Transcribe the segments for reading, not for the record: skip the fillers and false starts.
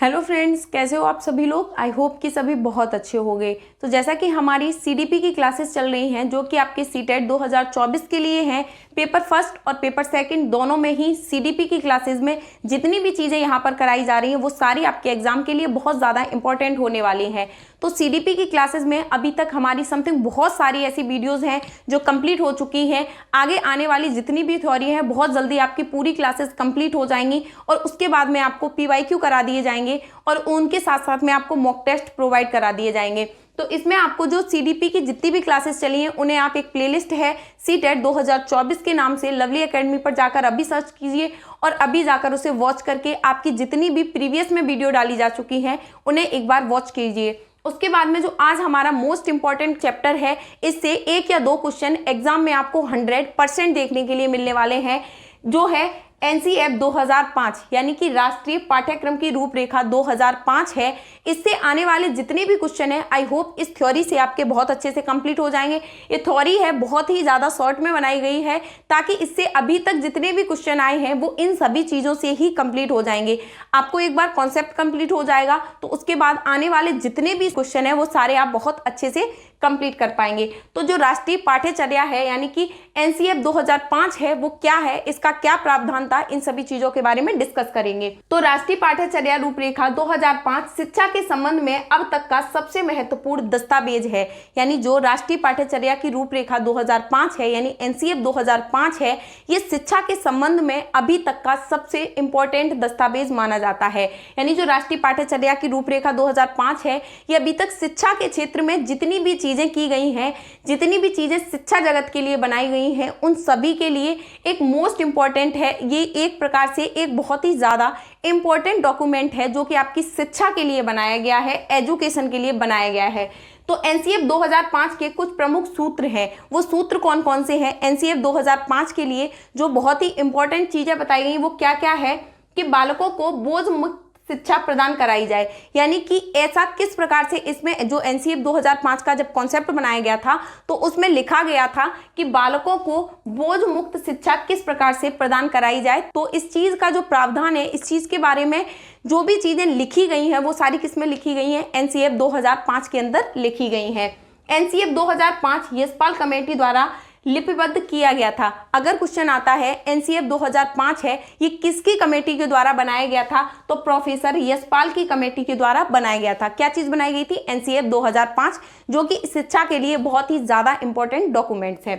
Hello friends, कैसे हो आप सभी लोग। आई होप कि सभी बहुत अच्छे होंगे। तो जैसा कि हमारी सीडीपी की क्लासेस चल रही हैं जो कि आपके सीटेट 2024 के लिए हैं, पेपर फर्स्ट और पेपर सेकंड दोनों में ही सीडीपी की क्लासेस में जितनी भी चीज़ें यहाँ पर कराई जा रही हैं वो सारी आपके एग्जाम के लिए बहुत ज़्यादा इंपॉर्टेंट होने वाली हैं। तो सीडीपी की क्लासेस में अभी तक हमारी समथिंग बहुत सारी ऐसी वीडियोज़ हैं जो कंप्लीट हो चुकी हैं। आगे आने वाली जितनी भी थ्योरी है बहुत जल्दी आपकी पूरी क्लासेस कंप्लीट हो जाएंगी और उसके बाद में आपको पीवाईक्यू करा दिए जाएंगे और उनके साथ साथ में आपको मॉक टेस्ट प्रोवाइड करा दिए जाएंगे। तो इसमें आपको जो सीडीपी की जितनी भी क्लासेस चली हैं उन्हें आप एक प्लेलिस्ट है सीटेट 2024 के नाम से लवली एकेडमी पर जाकर अभी सर्च कीजिए और अभी जाकर उसे वॉच करके आपकी जितनी भी प्रीवियस में वीडियो डाली जा चुकी हैं उन्हें एक बार वॉच कीजिए। उसके बाद में जो आज हमारा मोस्ट इंपॉर्टेंट चैप्टर है, इससे एक या दो क्वेश्चन एग्जाम में आपको 100% देखने के लिए मिलने वाले हैं, जो है एनसीएफ 2005 यानी कि राष्ट्रीय पाठ्यक्रम की रूपरेखा 2005 है। इससे आने वाले जितने भी क्वेश्चन हैं आई होप इस थ्योरी से आपके बहुत अच्छे से कंप्लीट हो जाएंगे। ये थ्योरी है बहुत ही ज़्यादा शॉर्ट में बनाई गई है ताकि इससे अभी तक जितने भी क्वेश्चन आए हैं वो इन सभी चीज़ों से ही कंप्लीट हो जाएंगे। आपको एक बार कॉन्सेप्ट कंप्लीट हो जाएगा तो उसके बाद आने वाले जितने भी क्वेश्चन हैं वो सारे आप बहुत अच्छे से कंप्लीट कर पाएंगे। तो जो राष्ट्रीय पाठ्यचर्या है यानी कि एनसीएफ 2005 है वो क्या है, इसका क्या प्रावधान था, इन सभी चीजों के बारे में डिस्कस करेंगे। तो राष्ट्रीय पाठ्यचर्या रूपरेखा 2005 शिक्षा के संबंध में अब तक का सबसे महत्वपूर्ण दस्तावेज है। यानी जो राष्ट्रीय पाठ्यचर्या की रूपरेखा 2005 है यानी एनसीएफ 2005 है, ये शिक्षा के संबंध में अभी तक का सबसे इंपॉर्टेंट दस्तावेज माना जाता है। यानी जो राष्ट्रीय पाठ्यचर्या की रूपरेखा 2005 है ये अभी तक शिक्षा के क्षेत्र में जितनी भी चीजें की गई हैं, जितनी भी चीजें शिक्षा जगत के लिए बनाई गई हैं, उन सभी के लिए एक मोस्ट इंपॉर्टेंट है। ये एक प्रकार से एक बहुत ही ज्यादा इंपॉर्टेंट डॉक्यूमेंट है जो कि आपकी शिक्षा के लिए बनाया गया है, एजुकेशन के लिए बनाया गया है। तो एनसीएफ 2005 के कुछ प्रमुख सूत्र हैं, वो सूत्र कौन कौन से हैं एनसीएफ 2005 के लिए जो बहुत ही इंपॉर्टेंट चीजें बताई गई वो क्या क्या है कि बालकों को बोझ मुक्त शिक्षा प्रदान कराई जाए। यानी कि ऐसा किस प्रकार से इसमें जो एनसीएफ 2005 का जब कॉन्सेप्ट बनाया गया था तो उसमें लिखा गया था कि बालकों को बोझ मुक्त शिक्षा किस प्रकार से प्रदान कराई जाए। तो इस चीज का जो प्रावधान है, इस चीज के बारे में जो भी चीजें लिखी गई हैं वो सारी किसमें लिखी गई हैं, एनसीएफ 2005 के अंदर लिखी गई हैं। एनसीएफ 2005 यशपाल कमेटी द्वारा लिपिबद्ध किया गया था। अगर क्वेश्चन आता है एनसीएफ 2005 है ये किसकी कमेटी के द्वारा बनाया गया था, तो प्रोफेसर यशपाल की कमेटी के द्वारा बनाया गया था। क्या चीज बनाई गई थी, एनसीएफ 2005, जो कि शिक्षा के लिए बहुत ही ज्यादा इंपॉर्टेंट डॉक्यूमेंट्स है।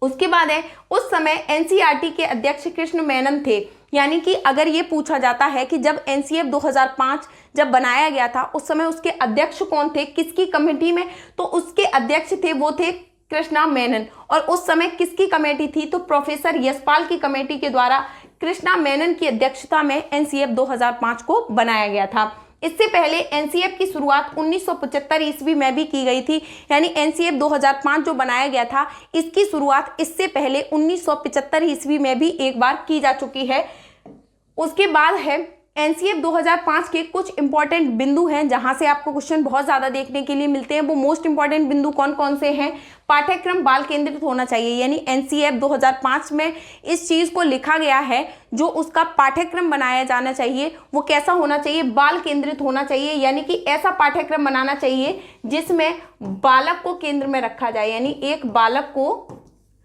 उसके बाद है उस समय एनसीईआरटी के अध्यक्ष कृष्ण मेनन थे। यानी कि अगर ये पूछा जाता है कि जब एनसीएफ 2005 जब बनाया गया था उस समय उसके अध्यक्ष कौन थे, किसकी कमेटी में, तो उसके अध्यक्ष थे वो थे कृष्णा मेनन। और उस समय किसकी कमेटी थी, तो प्रोफेसर यशपाल की कमेटी के द्वारा कृष्णा मेनन की अध्यक्षता में एनसीएफ 2005 को बनाया गया था। इससे पहले एनसीएफ की शुरुआत 1975 ईस्वी में भी की गई थी। यानी एनसीएफ 2005 जो बनाया गया था इसकी शुरुआत इससे पहले 1975 ईस्वी में भी एक बार की जा चुकी है। उसके बाद है एनसीएफ 2005 के कुछ इंपॉर्टेंट बिंदु हैं जहां से आपको क्वेश्चन बहुत ज्यादा देखने के लिए मिलते हैं। वो मोस्ट इंपॉर्टेंट बिंदु कौन कौन से हैं, पाठ्यक्रम बाल केंद्रित होना चाहिए। यानी एनसीएफ 2005 में इस चीज को लिखा गया है जो उसका पाठ्यक्रम बनाया जाना चाहिए वो कैसा होना चाहिए, बाल केंद्रित होना चाहिए। यानी कि ऐसा पाठ्यक्रम बनाना चाहिए जिसमें बालक को केंद्र में रखा जाए, यानी एक बालक को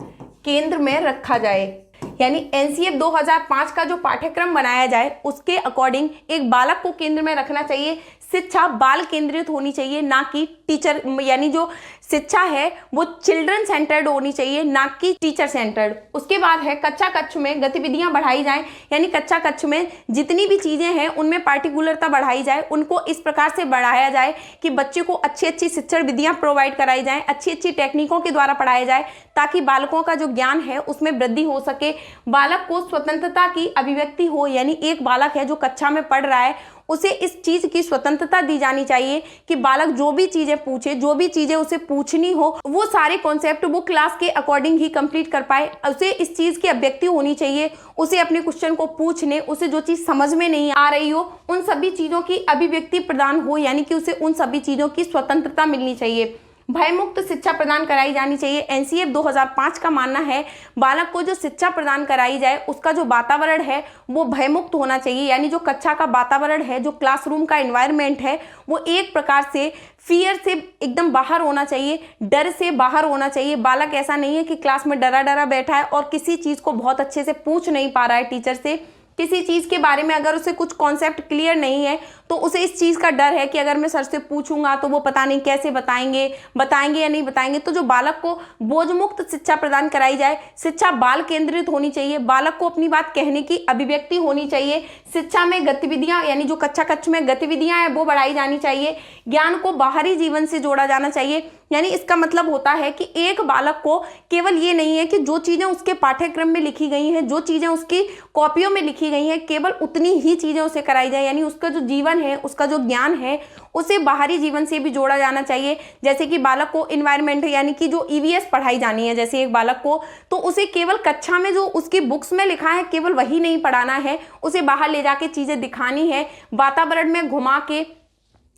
केंद्र में रखा जाए। यानी एनसीएफ 2005 का जो पाठ्यक्रम बनाया जाए उसके अकॉर्डिंग एक बालक को केंद्र में रखना चाहिए। शिक्षा बाल केंद्रित होनी चाहिए, ना कि टीचर, यानी जो शिक्षा है वो चिल्ड्रन सेंटर्ड होनी चाहिए, ना कि टीचर सेंटर्ड। उसके बाद है कक्षा कक्ष में गतिविधियां बढ़ाई जाएं। यानी कक्षा कक्ष में जितनी भी चीजें हैं उनमें पार्टिकुलरता बढ़ाई जाए, उनको इस प्रकार से बढ़ाया जाए कि बच्चे को अच्छी अच्छी शिक्षण विधियां प्रोवाइड कराई जाएं, अच्छी अच्छी टेक्निकों के द्वारा पढ़ाया जाए ताकि बालकों का जो ज्ञान है उसमें वृद्धि हो सके, बालक को स्वतंत्रता की अभिव्यक्ति हो। यानी एक बालक है जो कक्षा में पढ़ रहा है उसे इस चीज की स्वतंत्रता दी जानी चाहिए कि बालक जो भी चीजें पूछे, जो भी चीजें उसे पूछनी हो वो सारे कॉन्सेप्ट वो क्लास के अकॉर्डिंग ही कंप्लीट कर पाए। उसे इस चीज की अभिव्यक्ति होनी चाहिए, उसे अपने क्वेश्चन को पूछने, उसे जो चीज समझ में नहीं आ रही हो उन सभी चीजों की अभिव्यक्ति प्रदान हो। यानी कि उसे उन सभी चीजों की स्वतंत्रता मिलनी चाहिए। भयमुक्त शिक्षा प्रदान कराई जानी चाहिए। एनसीएफ 2005 का मानना है बालक को जो शिक्षा प्रदान कराई जाए उसका जो वातावरण है वो भयमुक्त होना चाहिए, यानी जो कक्षा का वातावरण है, जो क्लासरूम का एनवायरनमेंट है वो एक प्रकार से फियर से एकदम बाहर होना चाहिए, डर से बाहर होना चाहिए। बालक ऐसा नहीं है कि क्लास में डरा डरा बैठा है और किसी चीज़ को बहुत अच्छे से पूछ नहीं पा रहा है टीचर से, किसी चीज़ के बारे में अगर उसे कुछ कॉन्सेप्ट क्लियर नहीं है तो उसे इस चीज़ का डर है कि अगर मैं सर से पूछूंगा तो वो पता नहीं कैसे बताएंगे या नहीं बताएंगे। तो जो बालक को बोझमुक्त शिक्षा प्रदान कराई जाए, शिक्षा बाल केंद्रित होनी चाहिए, बालक को अपनी बात कहने की अभिव्यक्ति होनी चाहिए, शिक्षा में गतिविधियां यानी जो कक्षा कक्ष में गतिविधियां हैं वो बढ़ाई जानी चाहिए, ज्ञान को बाहरी जीवन से जोड़ा जाना चाहिए। यानी इसका मतलब होता है कि एक बालक को केवल ये नहीं है कि जो चीज़ें उसके पाठ्यक्रम में लिखी गई हैं, जो चीज़ें उसकी कॉपियों में लिखी गई हैं, केवल उतनी ही चीज़ें उसे कराई जाए, यानी उसका जो जीवन है, उसका जो ज्ञान है उसे बाहरी जीवन से भी जोड़ा जाना चाहिए। जैसे कि बालक को इन्वायरमेंट यानी कि जो ईवीएस पढ़ाई जानी है जैसे एक बालक को, तो उसे केवल कक्षा में जो उसकी बुक्स में लिखा है केवल वही नहीं पढ़ाना है, उसे बाहर ले जाके चीज़ें दिखानी है, वातावरण में घुमा के।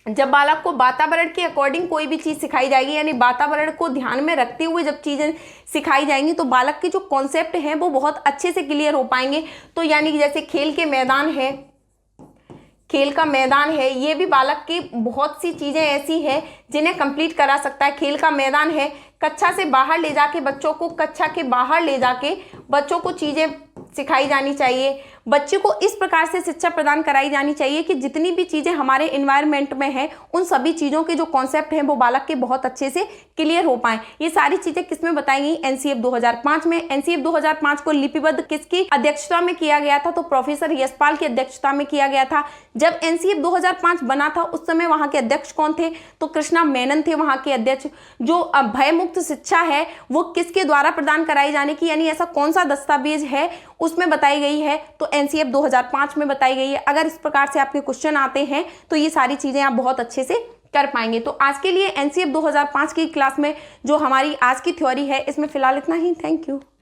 जब बालक को वातावरण के अकॉर्डिंग कोई भी चीज़ सिखाई जाएगी, यानी वातावरण को ध्यान में रखते हुए जब चीज़ें सिखाई जाएंगी तो बालक के जो कॉन्सेप्ट हैं वो बहुत अच्छे से क्लियर हो पाएंगे। तो यानी कि जैसे खेल का मैदान है, ये भी बालक की बहुत सी चीज़ें ऐसी हैं जिन्हें कंप्लीट करा सकता है। खेल का मैदान है, कक्षा से बाहर ले जाके बच्चों को, कक्षा के बाहर ले जाके बच्चों को चीज़ें सिखाई जानी चाहिए। बच्चे को इस प्रकार से शिक्षा प्रदान कराई जानी चाहिए कि जितनी भी चीज़ें हमारे इन्वायरमेंट में हैं उन सभी चीज़ों के जो कॉन्सेप्ट हैं वो बालक के बहुत अच्छे से क्लियर हो पाएं। ये सारी चीज़ें किसमें बताई गई? एनसीएफ 2005 में। एनसीएफ 2005 को लिपिबद्ध किसकी अध्यक्षता में किया गया था? तो प्रोफेसर यशपाल की अध्यक्षता में किया गया था। जब एनसीएफ 2005 बना था उस समय वहाँ के अध्यक्ष कौन थे? तो कृष्णा मेनन थे वहाँ के अध्यक्ष। जो भयमुक्त शिक्षा है वो किसके द्वारा प्रदान कराई जाने की, यानी ऐसा कौन सा दस्तावेज है उसमें बताई गई है? तो एनसीएफ 2005 में बताई गई है। अगर इस प्रकार से आपके क्वेश्चन आते हैं तो ये सारी चीजें आप बहुत अच्छे से कर पाएंगे। तो आज के लिए एनसीएफ 2005 की क्लास में जो हमारी आज की थ्योरी है इसमें फिलहाल इतना ही। Thank you.